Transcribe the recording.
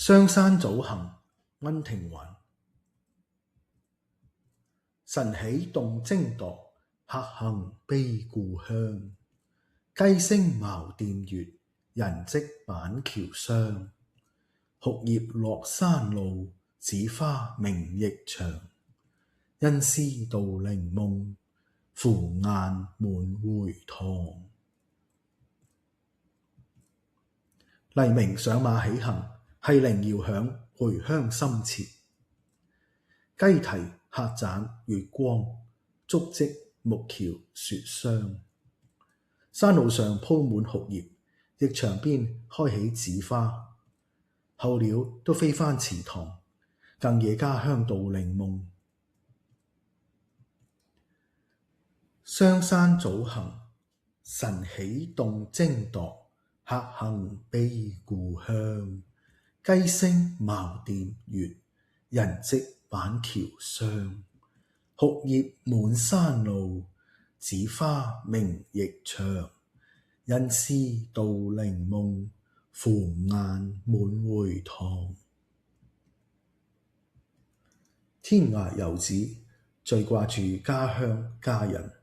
雙山早行溫庭筠。晨起動徵鐸，客行悲故鄉。雞聲茅店月，人跡板橋霜。綠葉落山路，紫花明驛長。因思杜陵夢，扶雁滿回塘。黎明上馬起行，繫鈴遙響，回鄉心切。雞啼客棧月光，足跡木橋雪霜。山路上鋪滿綠葉，驛牆邊開起紫花。候鳥都飛返池塘，更野家鄉杜陵夢。雙山早行，晨起動徵鐸，客行悲故鄉。雞聲茅店月，人跡板橋霜。綠葉滿山路，紫花明驛長。因思杜陵夢，扶雁滿回塘。天涯遊子最掛住家鄉家人。